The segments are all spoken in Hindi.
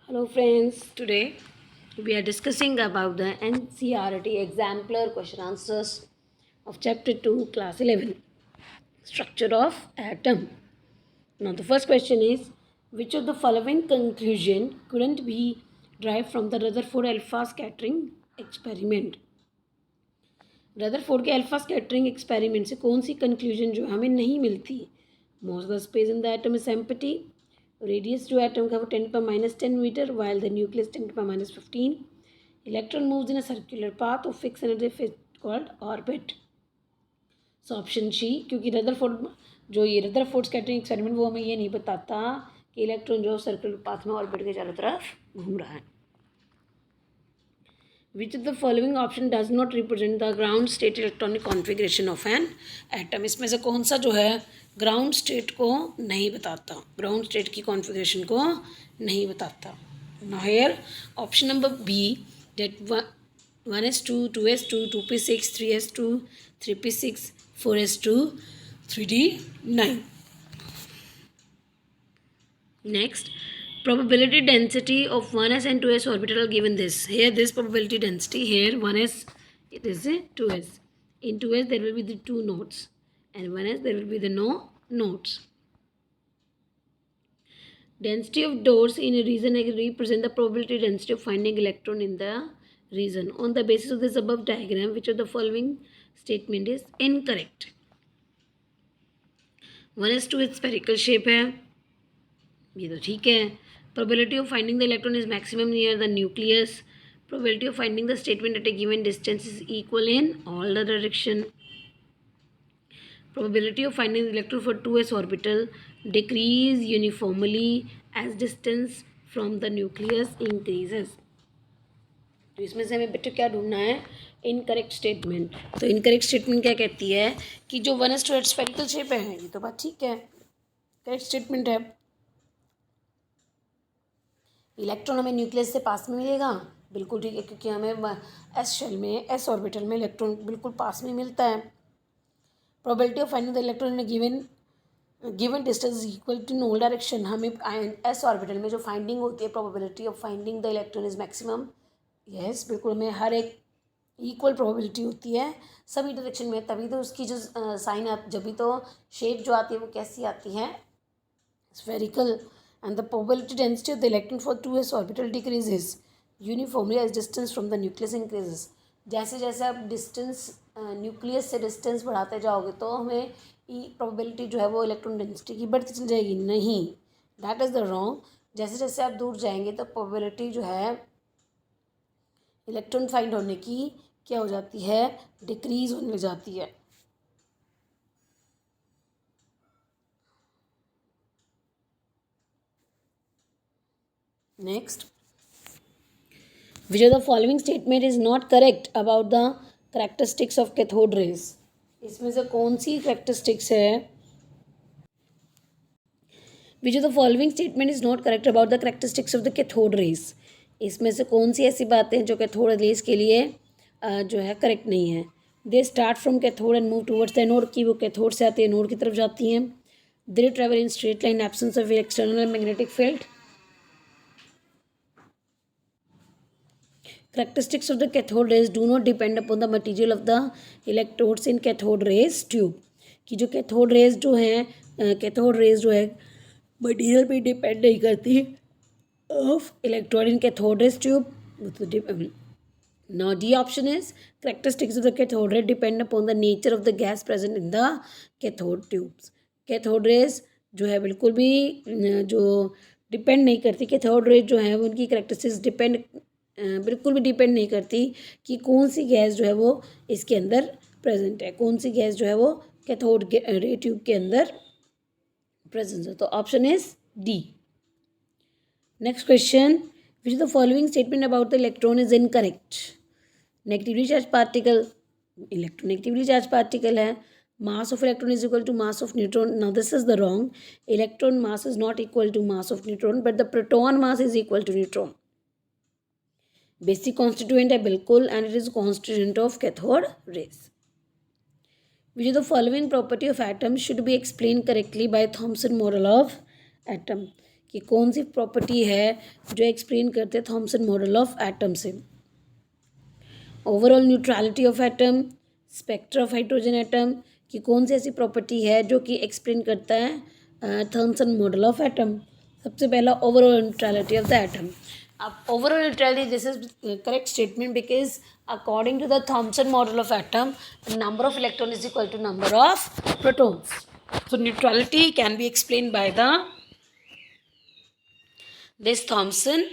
Hello friends, today we are discussing about the NCERT exemplar question answers of chapter 2 class 11 structure of atom. Now the first question is, which of the following conclusion couldn't be derived from the Rutherford alpha scattering experiment? Rutherford के अल्फा स्कैटरिंग एक्सपेरिमेंट से कौन सी कंक्लूजन जो हमें नहीं मिलती? Most the space in the atom is empty, radius जो एटम का वो 10⁻10 metre while the nucleus 10⁻15, electron moves in a circular path of fix energy called orbit. So option C, क्योंकि रदरफोर्ड जो ये रदरफोर्ड स्कैटरिंग एक्सपेरिमेंट वो हमें ये नहीं बताता कि इलेक्ट्रॉन जो सर्कुलर पाथ में ऑर्बिट के चारों तरफ घूम रहा है. Which of the following option does not represent the ground state electronic configuration of an atom? इसमें से कौन सा जो है ग्राउंड स्टेट को नहीं बताता, ग्राउंड स्टेट की कॉन्फ़िगरेशन को नहीं बताता. Now here option number B, that 1s2, 2s2, 2p6, 3s2, 3p6, 4s2, 3d9. Next, probability density of 1s and 2s orbital are given this. Here this probability density, here 1s, it is a 2s. In 2s there will be the 2 nodes and 1s there will be the no nodes. Density of doors in a region represent the probability density of finding electron in the region. On the basis of this above diagram, which of the following statement is incorrect? 1s2 with spherical shape है, ये तो ठीक है. Probability of finding the electron is maximum near the nucleus. Probability of finding the statement at a given distance is equal in all the direction. Probability of finding the electron for 2s orbital decrease uniformly as distance from the nucleus increases. तो इसमें से हमें बेटा क्या ढूंढना है? Incorrect statement. तो इनकरेक्ट स्टेटमेंट क्या कहती है कि जो 1s2 स्फेरिकल शेप है, ये तो बात ठीक है, करेक्ट स्टेटमेंट है. इलेक्ट्रॉन हमें न्यूक्लियस से पास में मिलेगा, बिल्कुल ठीक है, क्योंकि हमें एस शेल में, एस ऑर्बिटल में इलेक्ट्रॉन बिल्कुल पास में मिलता है. Probability of finding the electron in given distance is equal to in all direction. हमें एस ऑर्बिटल में जो फाइंडिंग होती है, probability of finding the electron is maximum. Yes, बिल्कुल हमें हर एक इक्वल प्रोबेबिलिटी होती है सभी डायरेक्शन में, तभी तो उसकी जो साइन जब भी तो शेप जो आती है वो कैसी आती है? Spherical. And the probability density of the electron for 2s orbital decreases uniformly as distance from the nucleus increases. जैसे जैसे आप डिस्टेंस न्यूक्लियस से डिस्टेंस बढ़ाते जाओगे तो हमें प्रोबेबिलिटी जो है वो इलेक्ट्रॉन डेंसिटी की बढ़ती चली जाएगी. नहीं, दैट इज़ द रॉन्ग. जैसे जैसे आप दूर जाएंगे तो प्रोबेबिलिटी जो है इलेक्ट्रॉन फाइंड होने की क्या हो जाती है? डिक्रीज होने लग जाती है. Next, which of the following statement is not correct about the characteristics of cathode rays? इसमें से कौन सी characteristics है? Which of the following statement is not correct about the characteristics of the cathode rays? इसमें से कौन सी ऐसी बातें हैं जो कैथोड रेज के लिए जो है करेक्ट नहीं है? They start from cathode and move towards the anode, की वो कैथोड से आती है एनोड की तरफ जाती हैं. They travel in straight line absence of external magnetic field. Characteristics of the cathode rays do not depend upon the material of the electrodes in cathode rays tube. कि जो कैथोड रेज जो है, कैथोड रेज जो है मटीरियल पे डिपेंड नहीं करती of electrode in cathode rays tube. Now D option is characteristics of the cathode ray depend upon the nature of the gas present in the cathode tubes. Cathode rays जो है बिल्कुल भी जो डिपेंड नहीं करती, कैथोड रेज जो है उनकी कैरेक्टरिस्टिक्स बिल्कुल भी डिपेंड नहीं करती कि कौन सी गैस जो है वो इसके अंदर प्रेजेंट है, कौन सी गैस जो है वो कैथोड रे ट्यूब के अंदर प्रेजेंट है. तो option is D. Next question, which the following statement about the electron is incorrect? Negatively charge particle, electronegatively charge particle है. Mass of electron is equal to mass of neutron. Now this is the wrong. Electron mass is not equal to mass of neutron but the proton mass is equal to neutron. Basic constituent है बिल्कुल, and it is constituent of cathode rays. Which of the following property of atom should be explain correctly by Thomson model of atom? कि कौन सी प्रॉपर्टी है जो एक्सप्लेन करते हैं थॉमसन मॉडल ऑफ एटम से। Overall neutrality of atom, spectra of hydrogen atom, कि कौन सी ऐसी प्रॉपर्टी है जो कि एक्सप्लेन करता है थॉमसन मॉडल ऑफ एटम। सबसे पहला overall neutrality of the atom. अब overall neutrality, this is correct statement because according to the Thomson model of atom, the number of electron is equal to number of protons. So neutrality can be explained by this Thomson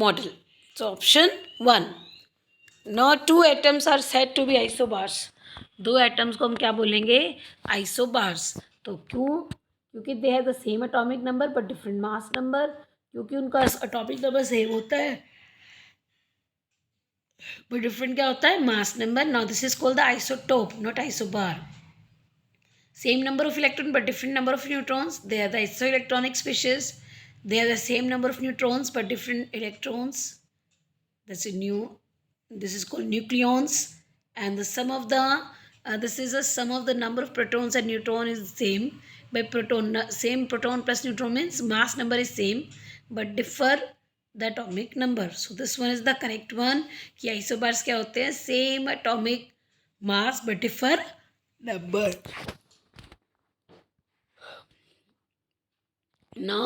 model. So option 1. Now two atoms are said to be isobars. दो एटम्स को हम क्या बोलेंगे? आइसोबार्स। तो क्यों? क्योंकि दे have the same atomic number but different mass number. क्योंकि उनका एटॉमिक नंबर सेम होता है बट डिफरेंट क्या होता है? Mass number. Now this is called the isotope, not isobar. Same number of electron but different number of neutrons. They are the isoelectronic species. They are the same number of neutrons but different electrons. That's a new. This is called nucleons. And the sum of the this is a sum of the number of protons and neutron is same. By proton, same proton plus neutron means mass number is same but differ the atomic number. So this one is the correct one. कि isobars क्या होते हैं? Same atomic mass but differ number. Now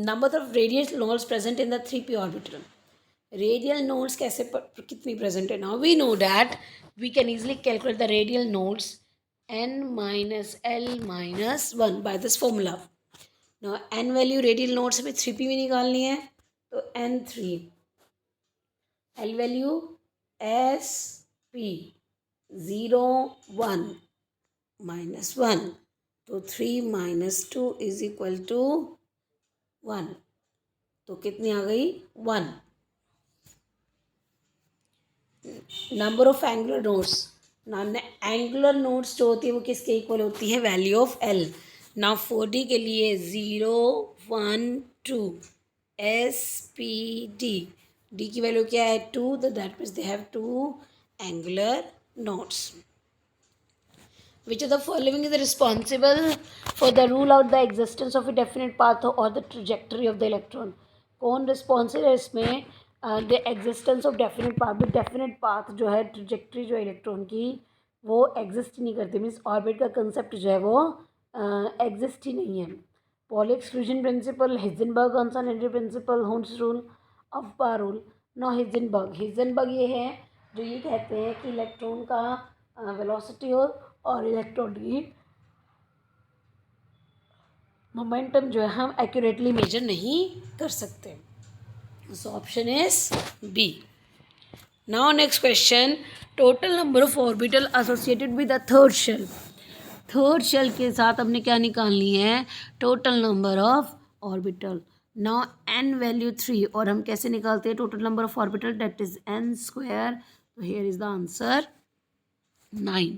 number of radial nodes present in the 3p orbital. Radial nodes कैसे कितनी present है? Now we know that we can easily calculate the radial nodes n minus l minus 1 by this formula. Now n value radial nodes हमें 3p में निकालनी है तो n3, l value sp 0 1 minus 1, तो 3 minus 2 is equal to 1, तो कितनी आ गई? 1. Number of angular nodes, angular nodes जो होती है वो किसके इक्वल होती है? Value of L. Now 4D के लिए 0 1 2 SPD, D की वैल्यू क्या है? 2, तो that means they have 2 angular nodes. Which of the following is responsible for the rule out the existence of a definite path or the trajectory of the electron? कौन responsible है इसमें? The existence of definite path. Definite path जो है, trajectory जो है इलेक्ट्रॉन की, वो exist ही नहीं करती. मीन्स ऑर्बिट का कंसेप्ट जो है वो exist ही नहीं है. Pauli exclusion principle, Heisenberg uncertainty principle, Hund's rule, Aufbau rule. No Heisenberg ये है जो ये कहते हैं कि इलेक्ट्रॉन का वेलोसिटी और इलेक्ट्रॉन की मोमेंटम जो है हम एक्यूरेटली मेजर नहीं कर सकते. So option is B. Now next question, total number of orbital associated with the third shell. Third shell के साथ हमने क्या निकालनी है? Total number of orbital. Now n value 3, और हम कैसे निकालते हैं total number of orbital? That is n square. तो हियर इज द आंसर 9.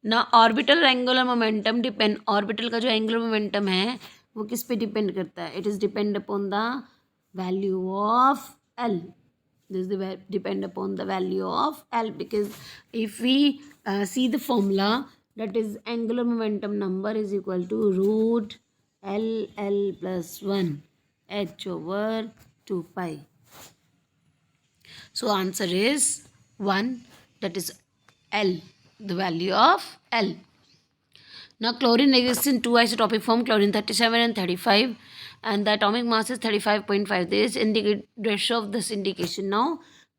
ना orbital angular momentum depend, orbital का जो एंगुलर मोमेंटम है वो किस पे डिपेंड करता है? It is depend upon the value of L. This depend upon the value of L because if we see the formula that is angular momentum number is equal to root L plus 1 h over 2 pi. So answer is 1, that is L, the value of L. Now chlorine exists in two isotopic form, chlorine 37 and 35, and the atomic mass is 35.5. This indicate ratio of this indication. Now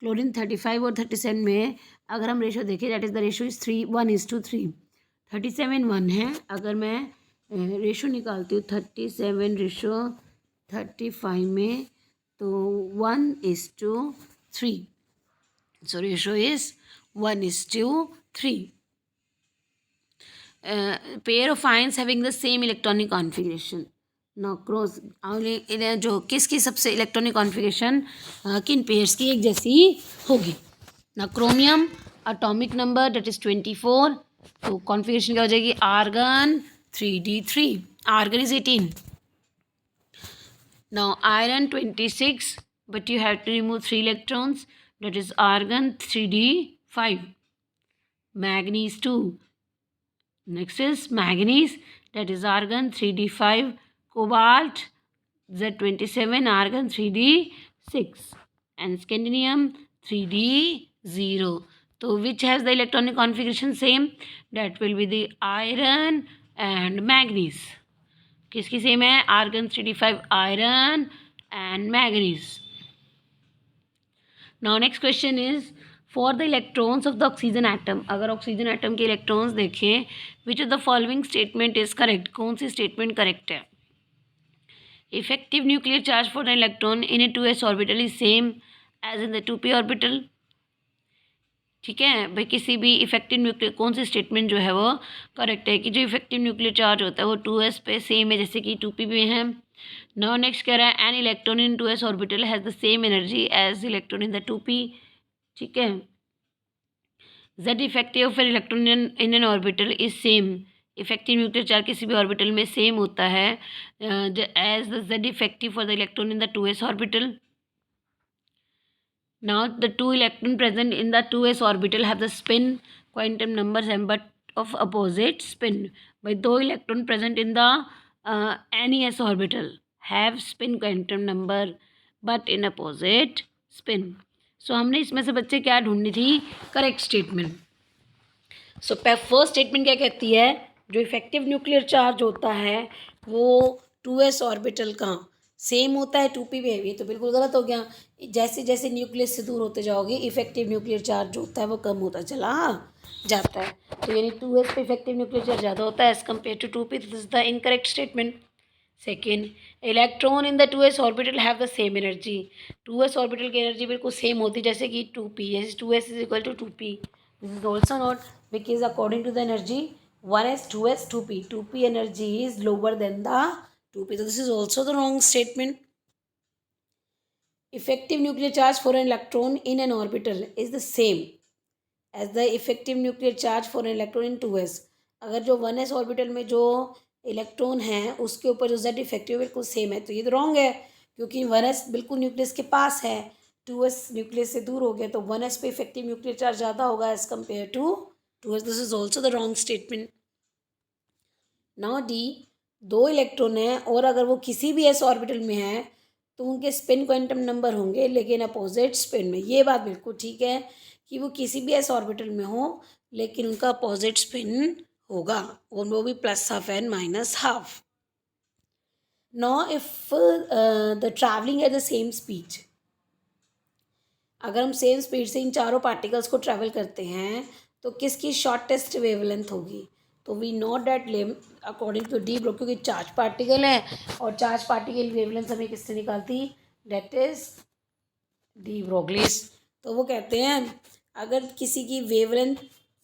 chlorine 35 और 37 में अगर हम रेशो देखें, that is the ratio is 1:3. 37 1 है. अगर मैं रेशो निकालती हूँ 37 रेशो 35 में, तो 1:3. So ratio is 1:3. Pair of ions having the same electronic configuration. Now cross जो किसकी सबसे इलेक्ट्रॉनिक कॉन्फ़िगरेशन किन पेयर्स की एक जैसी होगी? ना chromium atomic number that is 24, तो कॉन्फ़िगरेशन क्या हो जाएगी? Argon 3d3. Argon is 18. Now iron 26, but you have to remove 3 electrons, that is argon 3d5. Manganese 2. Next is manganese, that is argon 3d5. Cobalt Z27, argon 3d6, and scandium 3d0. So which has the electronic configuration same? That will be the iron and manganese. किसकी सेम है? Argon 3d5 iron and manganese. Now next question is for the electrons of the oxygen atom. अगर ऑक्सीजन एटम के इलेक्ट्रॉन्स देखें, which of the following statement is correct. कौन सी स्टेटमेंट करेक्ट है? Effective nuclear charge for the electron in a 2s orbital is same as in the 2p orbital. ठीक है भाई, किसी भी इफेक्टिव न्यूक्लियर, कौन सी स्टेटमेंट जो है वो करेक्ट है कि जो इफेक्टिव न्यूक्लियर चार्ज होता है वो 2s पे सेम है जैसे कि 2p में है. नाउ नेक्स्ट कह रहा है an electron in 2s orbital has the same energy as electron in the 2p. ठीक है. z effective for electron in an orbital is same. Effective nuclear charge किसी भी ऑर्बिटल में सेम होता है as the z effective for the electron in the 2s orbital. Now the two electron present in the 2s orbital have the spin quantum numbers m but of opposite spin. By दो electron present in the NES orbital have spin quantum number but in opposite spin. So हमने इसमें से बच्चे क्या ढूंढनी थी? Correct statement. So first statement क्या कहती है? जो इफेक्टिव न्यूक्लियर चार्ज होता है वो 2s ऑर्बिटल का सेम होता है 2p में. ये तो बिल्कुल गलत हो गया. जैसे जैसे न्यूक्लियस से दूर होते जाओगे इफेक्टिव न्यूक्लियर चार्ज जो होता है वो कम होता चला जाता है. तो यानी 2s पे इफेक्टिव न्यूक्लियर चार्ज ज़्यादा होता है as compare to 2p. This is the incorrect statement. Second, electron in the 2s orbital have the same energy. 2s orbital की एनर्जी बिल्कुल सेम होती है जैसे कि 2p. जैसे 2s is equal to 2p. This is also not because according to the energy 1s 2s 2p. 2p energy is lower than the 2p. So this is also the wrong statement. Effective nuclear charge for an electron in an orbital is the same as the effective nuclear charge for an electron in 2s. अगर जो 1s ऑर्बिटल में जो इलेक्ट्रॉन है उसके ऊपर जो z इफेक्टिव बिल्कुल सेम है, तो ये तो रॉन्ग है क्योंकि 1s बिल्कुल न्यूक्लियस के पास है, 2s न्यूक्लियस से दूर हो गया, तो 1s पे इफेक्टिव न्यूक्लियर चार्ज ज़्यादा होगा as compare to 2s. This is also the wrong statement. Now D, दो इलेक्ट्रॉन हैं और अगर वो किसी भी एस ऑर्बिटल में है तो उनके स्पिन क्वांटम नंबर होंगे लेकिन अपोजिट स्पिन में. ये बात बिल्कुल ठीक है कि वो किसी भी एस ऑर्बिटल में हो लेकिन उनका अपोजिट स्पिन होगा और वो भी plus half and minus half. Now if the travelling at the same speed, अगर हम सेम स्पीड से इन चारों पार्टिकल्स को ट्रैवल करते हैं तो किसकी शॉर्टेस्ट वेवलेंथ होगी? तो we know that according to de Broglie, क्योंकि चार्ज पार्टिकल है और चार्ज पार्टिकल वेवलेंथ हमें किससे निकालती? That is de Broglie's. तो वो कहते हैं अगर किसी की वेवलेंथ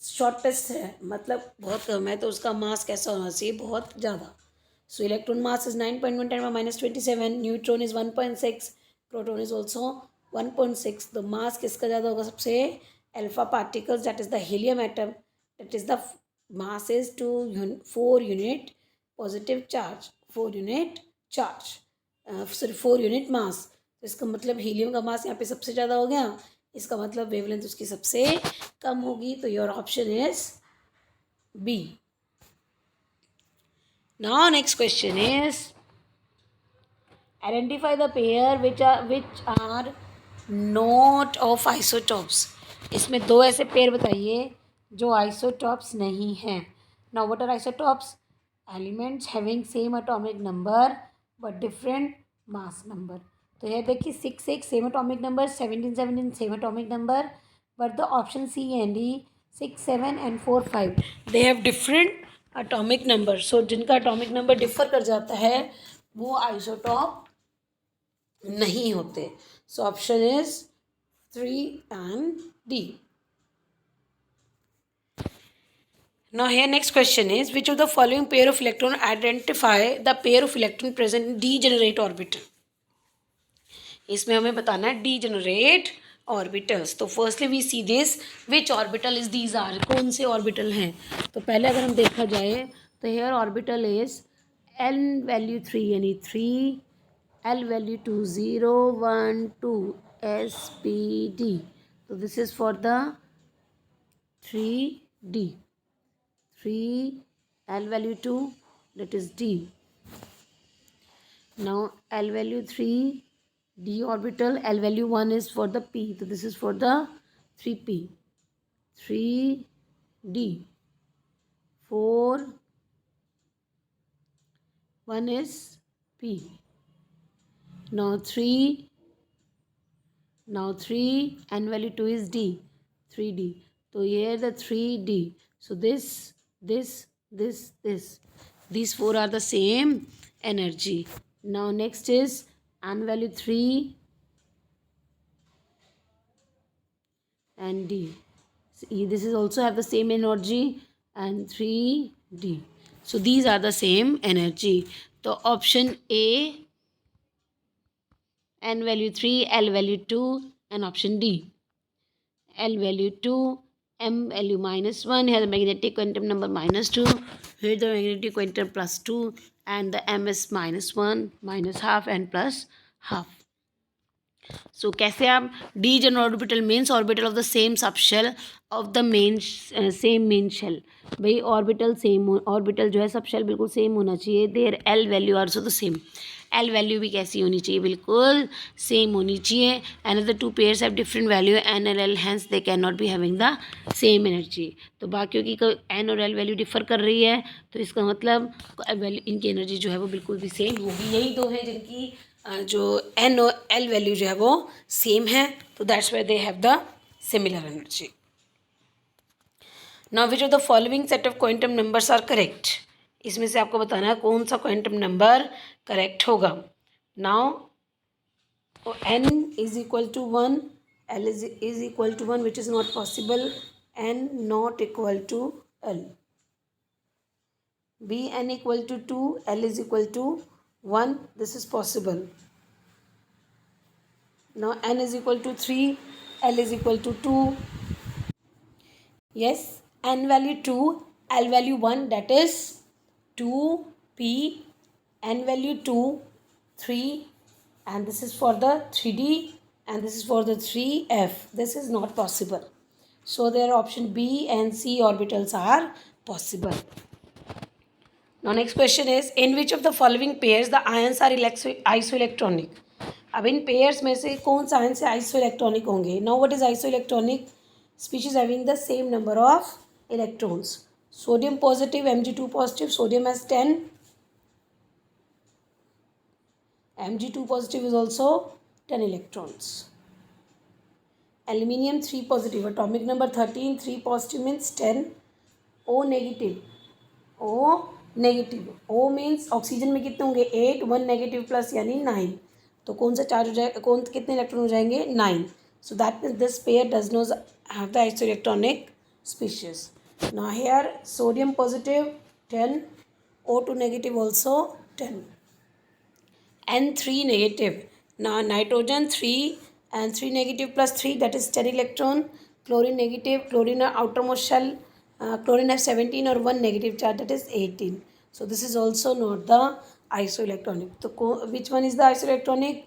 शॉर्टेस्ट है मतलब बहुत कम है तो उसका मास कैसा होना चाहिए? बहुत ज़्यादा. सो electron mass is 9.1 × 10⁻27, neutron is 1.6, proton is also 1.6. तो मास किसका ज़्यादा होगा? सबसे alpha particles that is the helium atom, that is the mass is 4 unit positive charge, 4 unit charge, sorry 4 unit mass. तो इसका मतलब हीलियम का मास यहाँ पे सबसे ज़्यादा हो गया, इसका मतलब वेवलेंथ उसकी सबसे कम होगी. तो your option is B. Now next question is identify the pair which are not of isotopes. इसमें दो ऐसे पेयर बताइए जो आइसोटॉप्स नहीं हैं. Now what are isotopes? Elements having same atomic number but different mass number. तो ये देखिए 6 same atomic number, 17 same atomic number, but the option C and D 6 7 and 4 5 they have different atomic number. सो जिनका एटॉमिक नंबर डिफर कर जाता है वो आइसोटॉप नहीं होते. सो option is 3 and D. Now here next question is which of the following pair of electron identify the pair of electron present in degenerate orbital. इसमें हमें बताना है degenerate orbitals. तो firstly we see this which orbital is these are. कौन से ऑर्बिटल हैं? तो पहले अगर हम देखा जाए तो here orbital is L value 3 यानी 3, L वैल्यू 2 0 1 2 SPD. तो this is for the 3D. 3 L value 2, that is D. Now L value 3 d orbital, L value 1 is for the p. So this is for the 3p. 3d. 4 1 is p. Now 3 and value 2 is d. 3d. So here the 3d. So this. These four are the same energy. Now next is n value 3 and d. So this is also have the same energy and 3d. So these are the same energy. So option A, n value 3, L value 2, and option D, L value 2, M value minus 1, here the magnetic quantum number minus 2, here the magnetic quantum plus 2, and the M is minus 1, minus half, and plus half. So कैसे आप degenerate orbital means orbital of the same sub shell of the main same main shell. भाई ऑर्बिटल सेम ऑर्बिटल जो है सब शेल बिल्कुल सेम होना चाहिए. Their L value also the same. L value भी कैसी होनी चाहिए, बिल्कुल सेम होनी चाहिए. And the two pairs have different value N और L, hence they can not be having the same energy. तो बाकियों की एन और एल वैल्यू डिफर कर रही है, तो इसका मतलब इनकी एनर्जी जो है वो बिल्कुल भी सेम होगी. यही दो है जिनकी जो एन और एल वैल्यू जो है वो सेम है, तो that's why they have the similar energy. Now which of the following set of quantum numbers are correct. इसमें से आपको बताना है कौन सा क्वांटम नंबर करेक्ट होगा. Now n is equal to 1, l is equal to 1, which is not possible. n not equal to l. b n equal to 2, l is equal to 1, this is possible. Now n is equal to 3, l is equal to 2. Yes, n value 2, l value 1, that is 2p, n value 2, 3, and this is for the 3d, and this is for the 3f. This is not possible. So their option B and C orbitals are possible. Now next question is, in which of the following pairs the ions are isoelectronic. अब इन पेयर्स में से कौन सा आयन से आइसोइलेक्ट्रॉनिक होंगे. Now what is isoelectronic. Species having the same number of electrons. Sodium positive, Mg2 positive, sodium has 10, Mg2 positive is also 10 electrons. Aluminium 3 positive, atomic number 13, 3 positive means 10. O negative, O negative, O means oxygen में कितने होंगे 8, 1 नेगेटिव प्लस यानी 9. तो कौन सा चार्ज हो जाएगा, कौन कितने इलेक्ट्रॉन हो जाएंगे 9. So that means this pair does not have the isoelectronic species. Now here sodium positive 10, O2 negative also 10, N3 negative. Now nitrogen 3 and 3 negative plus 3, that is 10 electron. Chlorine negative, chlorine outermost shell, chlorine has 17 or 1 negative charge, that is 18. So this is also not the isoelectronic. So which one is the isoelectronic?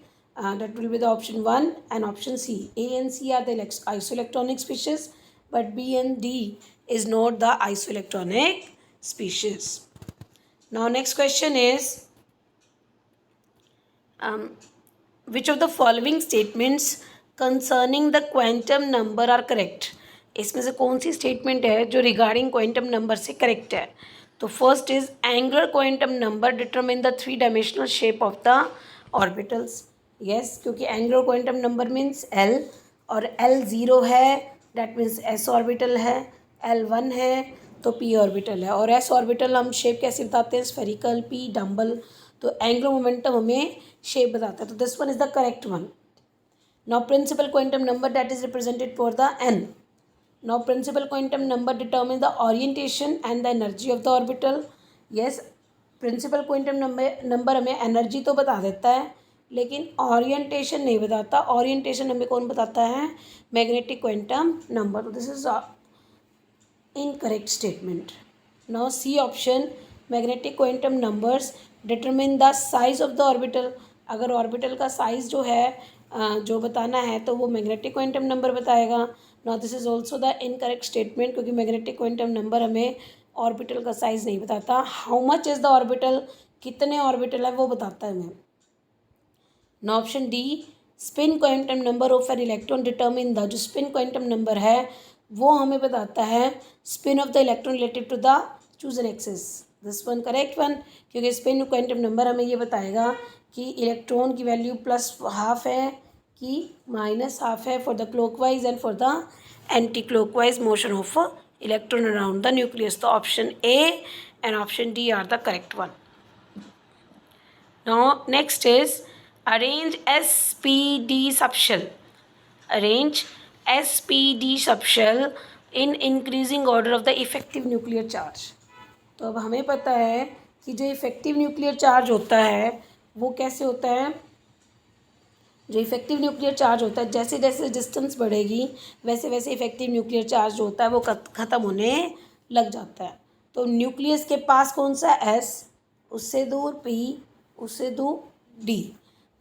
That will be the option 1 and option C. A and C are the isoelectronic species, but B and D is not the isoelectronic species. Now next question is, which of the following statements concerning the quantum number are correct. इसमें से कौन सी स्टेटमेंट है जो रिगार्डिंग क्वांटम नंबर से करेक्ट है. तो first is angular quantum number determine the 3 dimensional shape of the orbitals. Yes, क्योंकि angular quantum number means L, और एल 0 है डैट मीन्स एस ऑर्बिटल है, एल 1 है तो पी ऑर्बिटल है. और एस ऑर्बिटल हम शेप कैसे बताते हैं, स्फेरिकल, पी डम्बल. तो एंगुलर मोमेंटम हमें शेप बताता है. तो this one is the correct one. Now principal quantum number that is represented for the n. Now principal quantum number determine the orientation and the energy of the orbital. Yes, principal quantum number हमें एनर्जी तो बता देता है लेकिन ओरिएंटेशन नहीं बताता. ओरिएंटेशन हमें कौन बताता है, मैग्नेटिक क्वांटम नंबर. तो this is incorrect statement. Now C option, magnetic quantum numbers determine the size of the orbital. अगर ऑर्बिटल का साइज़ जो है जो बताना है तो वो मैग्नेटिक क्वांटम नंबर बताएगा. Now this is also the incorrect statement, क्योंकि मैग्नेटिक क्वांटम नंबर हमें ऑर्बिटल का साइज़ नहीं बताता. How much is the orbital, कितने ऑर्बिटल है वो बताता है हमें. ना option D spin quantum number of an electron determine the, जो स्पिन क्वांटम नंबर है वो हमें बताता है spin of the electron relative to the chosen axis. This one correct one, क्योंकि स्पिन क्वांटम नंबर हमें ये बताएगा कि इलेक्ट्रॉन की वैल्यू +½ है कि -½ है for the clockwise and for the anti clockwise motion of electron around the nucleus. तो option A and option D are the correct one. Now next is arrange SPD subshell. Arrange SPD subshell in increasing order of the effective nuclear charge. तो अब हमें पता है कि जो इफेक्टिव न्यूक्लियर चार्ज होता है वो कैसे होता है। जो इफेक्टिव न्यूक्लियर चार्ज होता है जैसे जैसे डिस्टेंस बढ़ेगी वैसे वैसे इफेक्टिव न्यूक्लियर चार्ज जो होता है वो ख़त्म होने लग जाता है। तो न्यूक्लियस के पास कौन सा S, उससे दूर P, उससे दूर D।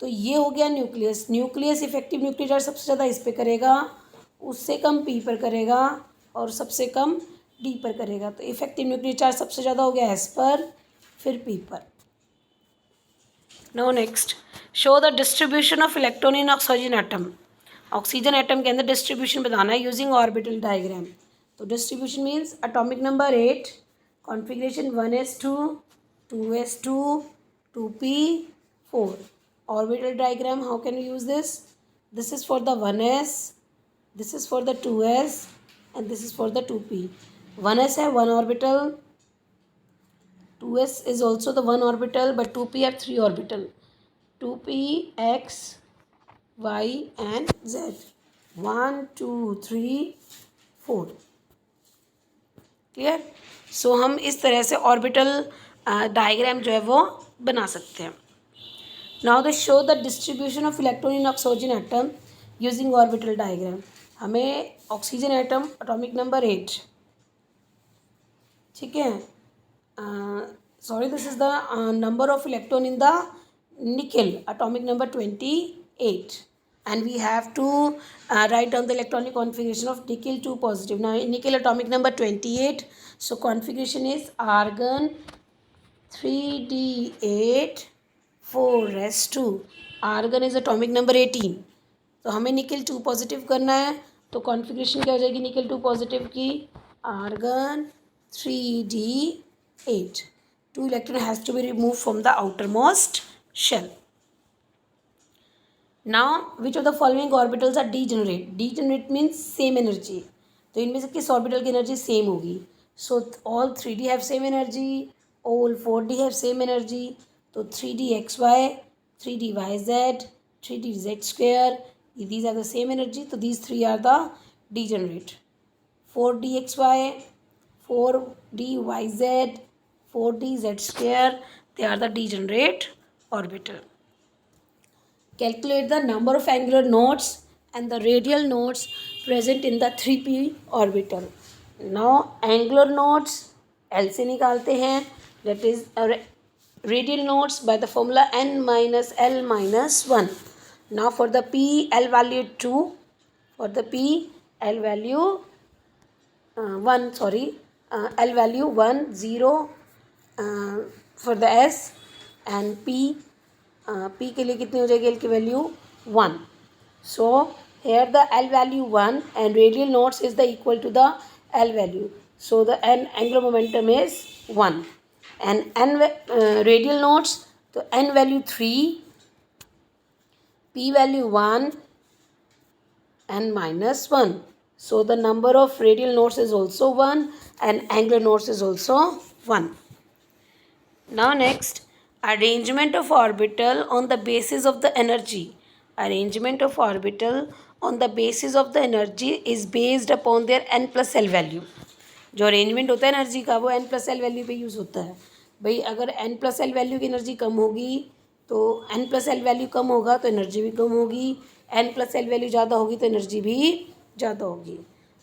तो ये हो गया nucleus. Nucleus effective nuclear charge सबसे ज़्यादा इस पे करेगा, उससे कम P पर करेगा और सबसे कम D पर करेगा। तो इफेक्टिव न्यूक्लियर चार्ज सबसे ज़्यादा हो गया S पर, फिर P पर। Now next, show the distribution of electron in oxygen atom. Oxygen atom के अंदर डिस्ट्रीब्यूशन बताना है यूजिंग ऑर्बिटल डायग्राम। तो distribution means atomic number 8, configuration 1s2, 2s2, 2p4। Orbital diagram, how can you use this? This is for the 1s, this is for the 2s and this is for the 2p। 1s है 1 orbital, 2s is also the 1 orbital but 2p have 3 orbital, 2p x y and z, 1 2 3 4। Clear? सो हम इस तरह से ऑर्बिटल डायग्राम जो है वो बना सकते हैं। Now the show the distribution of electron in oxygen atom using orbital diagram. हमें ऑक्सीजन एटम एटॉमिक नंबर 8, ठीक है, sorry, this is the number of electron in the nickel, atomic number 28, and we have to write down the electronic configuration of nickel 2 positive. Now in nickel atomic number 28, so configuration is argon 3d8 4s2। argon is atomic number 18, तो हमें निकल 2 पॉजिटिव करना है। तो कॉन्फ़िगरेशन क्या हो जाएगी निकल 2 पॉजिटिव की? argon 3d8, 2 electron has to be removed from the outermost shell. Now which of the following orbitals are degenerate? Degenerate means same energy, तो इनमें से किस ऑर्बिटल की एनर्जी सेम होगी? So all 3d have same energy, all 4d have same energy, तो 3dxy, 3dyz, 3dz², these are the same energy, so these three are the degenerate. 4dxy, 4dyz, 4dz², they are the degenerate orbital. Calculate the number of angular nodes and the radial nodes present in the 3p orbital. Now angular nodes L से निकालते हैं, that is radial nodes by the formula n minus L minus 1. Now for the p L value 2, for the p L value 1, sorry, L value 1 0 for the S, and p p के लिए कितनी हो जाएगी L की value 1. So here the L value 1 and radial nodes is the equal to the L value. So the n angular momentum is 1 and n radial nodes, तो n value 3, p value 1 and minus 1. So the number of radial nodes is also 1 and angular nodes is also 1. Now next, arrangement of orbital on the basis of the energy. Arrangement of orbital on the basis of the energy is based upon their n plus L value. जो अरेंजमेंट होता है एनर्जी का वो n plus L वैल्यू पे यूज़ होता है। भाई अगर n plus L वैल्यू की एनर्जी कम होगी तो n plus L वैल्यू कम होगा तो एनर्जी भी कम होगी, n plus L वैल्यू ज़्यादा होगी तो एनर्जी भी ज़्यादा होगी।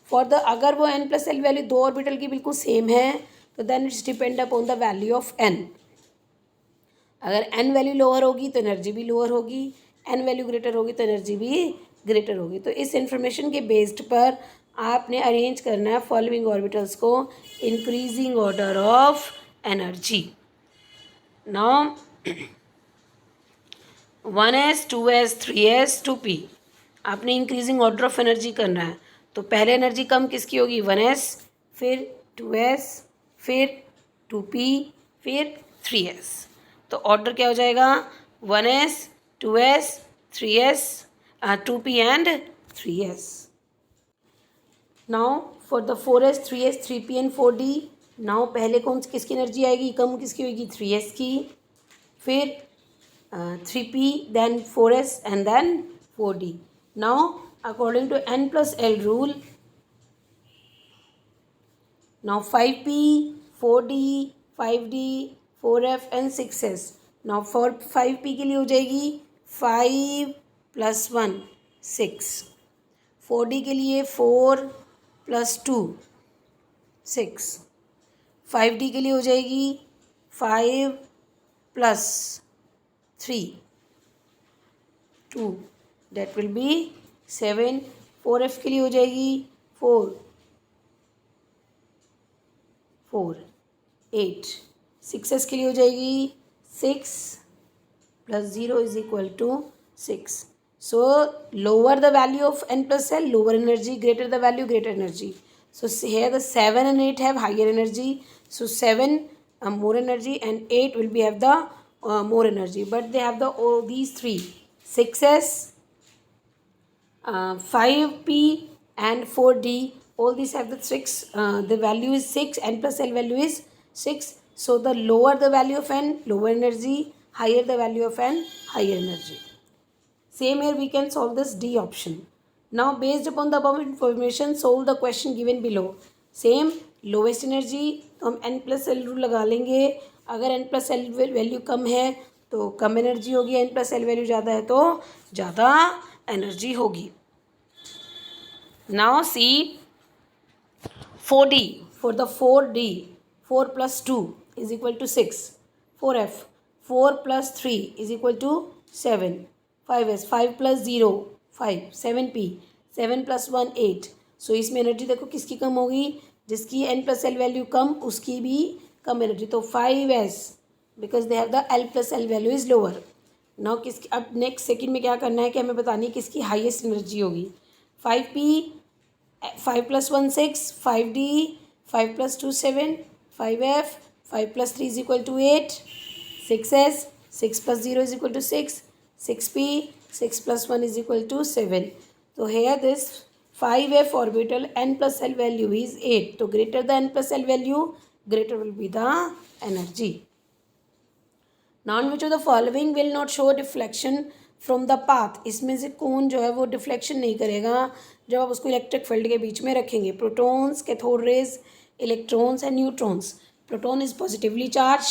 फॉर द अगर वो n plus L value 2 orbital की बिल्कुल सेम है तो then it's depend upon the value of n। अगर n वैल्यू लोअर होगी तो एनर्जी भी लोअर होगी, n वैल्यू ग्रेटर होगी तो एनर्जी भी ग्रेटर होगी। तो इस इन्फॉर्मेशन के बेस्ड पर आपने अरेंज करना है फॉलोइंग ऑर्बिटल्स को increasing order of energy. Now 1s 2s 3s 2p। आपने इंक्रीजिंग ऑर्डर ऑफ एनर्जी करना है, तो पहले एनर्जी कम किसकी होगी 1s, फिर 2s, फिर 2p, फिर 3s। तो ऑर्डर क्या हो जाएगा 1s 2s 3s 2p and 3s। Now for the 4s 3s 3p and 4d, now पहले कौन सी किसकी एनर्जी आएगी, कम किसकी होगी 3s की, फिर 3p, then 4s and then 4d. Now according to n plus l rule, now 5p 4d 5d 4f and 6s। now for 5p के लिए हो जाएगी 5 plus 1 6, 4d के लिए 4 plus 2 6, 5d के लिए हो जाएगी 5 plus 3 2, that will be 7। 4f के लिए हो जाएगी 4 4 8, 6s के लिए हो जाएगी 6 plus 0 is equal to 6। so lower the value of n plus l, lower energy, greater the value, greater energy। so here the 7 and 8 have higher energy, so 7 more energy and 8 will be have the more energy, but they have the these three 6s 5p and 4d, all these have the 6, the value is 6, n plus l value is 6। so the lower the value of n, lower energy, higher the value of n, higher energy। same here we can solve this D option। now based upon the above information solve the question given below। same lowest energy तो हम n plus l रूल लगा लेंगे, अगर n plus l वैल्यू कम है तो कम एनर्जी होगी, n plus l वैल्यू ज़्यादा है तो ज़्यादा एनर्जी होगी। now see 4d, for the 4d 4 plus 2 is equal to 6, 4f 4 plus 3 is equal to 7, 5s 5 plus 0 5, 7p 7 plus 1 8। सो इसमें एनर्जी देखो किसकी कम होगी, जिसकी n plus l वैल्यू कम उसकी भी कम एनर्जी, तो 5s because they have the l plus l value is lower. Now किसकी अब नेक्स्ट सेकंड में क्या करना है कि हमें बतानी है किसकी हाईएस्ट एनर्जी होगी। 5p 5 plus 1 6, 5d 5 plus 2 7, 5f 5 plus 3 is equal to 8, 6s 6 plus 0 is equal to 6, 6p 6 plus 1 is equal to 7। so here this 5f orbital n plus l value is 8, so greater the n plus l value greater will be the energy। now which of the following will not show deflection from the path, इसमें से कौन जो है वो डिफ्लेक्शन नहीं करेगा जब आप उसको इलेक्ट्रिक फील्ड के बीच में रखेंगे। Protons, cathode rays, electrons and neutrons. Proton is positively charge,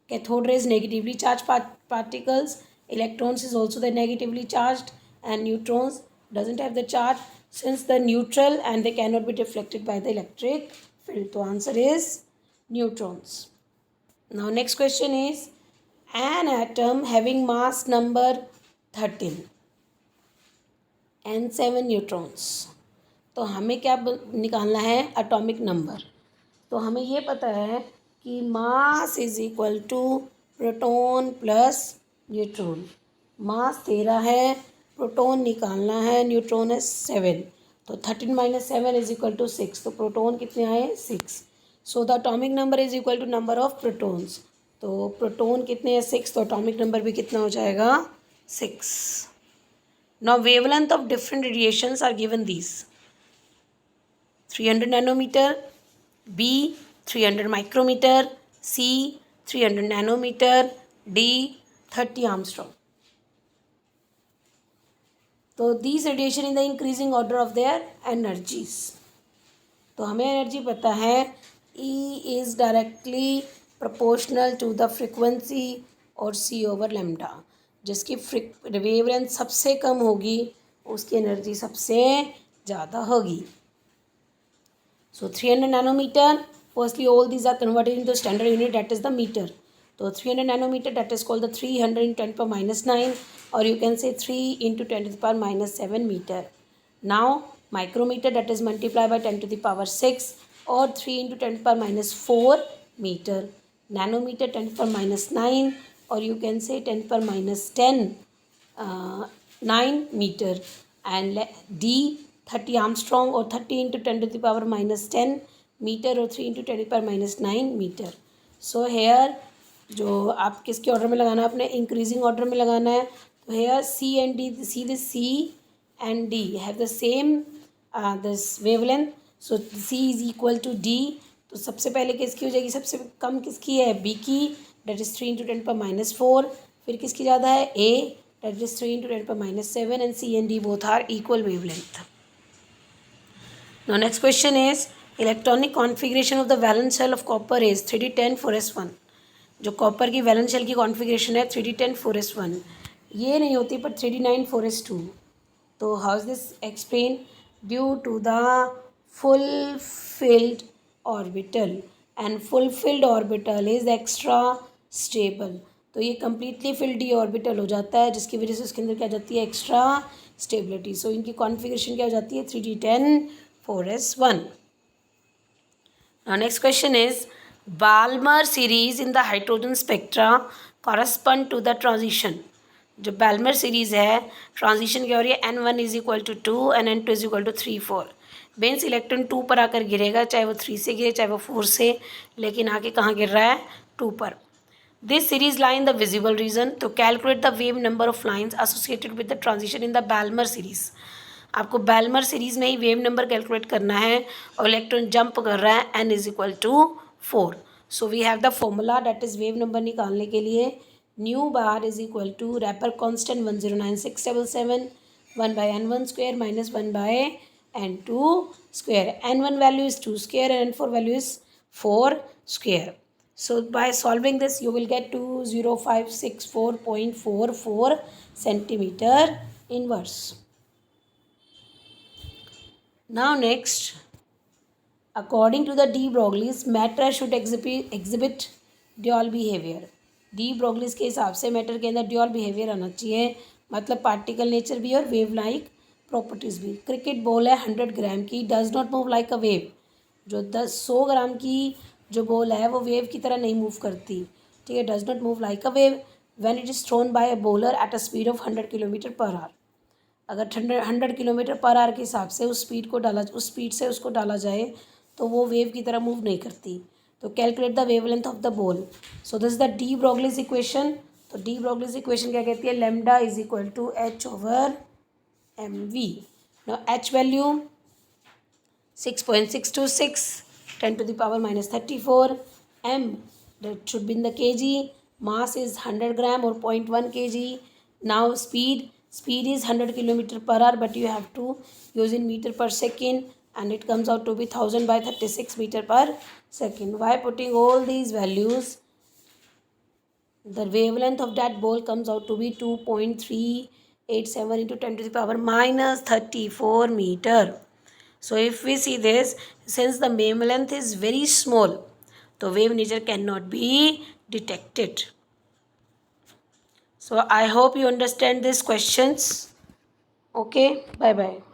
cathode rays negatively charge particles, electrons is also the negatively charge and neutrons doesn't have the charge since the neutral and they can not be deflected by the electric field. तो answer is neutrons. Now next question is an atom having mass number 13 and 7 neutrons. तो हमें क्या निकालना है एटॉमिक नंबर। तो हमें ये पता है कि mass is equal to proton plus neutron. Mass 13 है, प्रोटॉन निकालना है, न्यूट्रॉन है 7, तो 13 माइनस 7 इज इक्वल टू 6। तो प्रोटॉन कितने आए 6। So the atomic number is equal to number of protons. तो प्रोटॉन कितने हैं 6, तो एटॉमिक नंबर भी कितना हो जाएगा 6। Now wavelength of different radiations are given these 300 nanometer, B 300 micrometer, C 300 nanometer, D 30 Armstrong. तो these radiation in the increasing order of their energies. तो हमें एनर्जी पता है E is directly proportional to the frequency और सी ओवर लेमडा। जिसकी वेवलेंथ सबसे कम होगी उसकी एनर्जी सबसे ज़्यादा होगी। So 300 nanometer, firstly all these are converted into standard unit that is the metre. तो 300 nanometre that is called the 300 × 10⁻⁹ और you can say 3 × 10⁻⁷ metre. Now micrometre that is multiply by 10⁻⁶ और 3 × 10⁻⁴ मीटर। नैनोमीटर 10⁻⁹ और you can say 10⁻�10 9 meter, and D 30 Armstrong or 30 into 10 to the power minus 10 meter or 3 into 10 to the power minus 9 meter. So here जो आप किसके ऑर्डर में लगाना है, आपने इंक्रीजिंग ऑर्डर में लगाना है. तो here C and D, C this C and D have the same this wavelength. So C is equal to D. तो सबसे पहले किसकी हो जाएगी, सबसे कम किसकी है, बी की, date is 3 into 10 to the power minus 4. फिर किसकी ज़्यादा है, ए, that is 3 into 10 to the power minus 7, and C and D both are equal wavelength. Now next question is electronic configuration of the valence shell of copper is 3d10 4s1. जो कॉपर की वैलेंस शेल की कॉन्फ़िगरेशन है 3d10 4s1, ये नहीं होती पर 3d9 4s2. So how is this explain, due to the fulfilled orbital, and fulfilled orbital is extra stable. तो ये कम्प्लीटली फिल्ड डी ऑर्बिटल हो जाता है, जिसकी वजह से उसके अंदर क्या जाती है, एक्स्ट्रा स्टेबिलिटी. सो इनकी कॉन्फ़िगरेशन क्या हो जाती है, 3d10 4s1. Now next question is Balmer series in the hydrogen spectra correspond to the transition. जो बैल्मर सीरीज़ है, ट्रांजिशन क्या हो रही है, N1 इज इक्वल टू 2 एंड N2 इज इक्वल टू 3 4. बेंस इलेक्ट्रॉन 2 पर आकर गिरेगा, चाहे वो 3 से गिरे चाहे वो 4 से, लेकिन आके कहाँ गिर रहा है, 2 पर. This series lie in the visible region. तो calculate the wave number of lines associated with the transition in the Balmer series. आपको बैल्मर सीरीज़ में ही वेव नंबर कैलकुलेट करना है, और इलेक्ट्रॉन जंप कर रहा है, n is equal to 4. So we have the formula, that is wave number निकालने के लिए nu bar is equal to Rydberg constant 109677 1 by n1 square minus 1 by n2 square. n1 value is 2 square and n4 value is 4 square. So by solving this you will get 20564.44 centimeter inverse. Now next, according to the de Broglie's, matter should exhibit dual behavior. D Broglie's के हिसाब से मैटर के अंदर ड्यूअल बिहेवियर आना चाहिए, मतलब पार्टिकल नेचर भी और वेव लाइक प्रॉपर्टीज़ भी. क्रिकेट बॉल है 100 ग्राम की, does not move like a wave. जो 100 ग्राम की जो बॉल है वो वेव की तरह नहीं मूव करती, ठीक है, does not move like a wave when it is thrown by a bowler at a speed of 100 kilometre per hour. अगर 100 किलोमीटर पर आवर के हिसाब से उस स्पीड से उसको डाला जाए तो वो वेव की तरह मूव नहीं करती. तो calculate the wavelength of the ball. So this the de Broglie's equation. तो डी ब्रोगलीज इक्वेशन क्या कहती है, lambda is equal to H over M V. Now H value 6.626 10 to the power minus 34. m, that should be in the kg. Mass is 100 gram or 0.1 kg. Now speed is 100 kilometer per hour, but you have to use in meter per second, and it comes out to be 1000 by 36 meter per second. By putting all these values, the wavelength of that ball comes out to be 2.387 into 10 to the power minus 34 meter. So if we see this, since the wavelength is very small, the wave nature cannot be detected. So I hope you understand these questions. Okay, bye bye.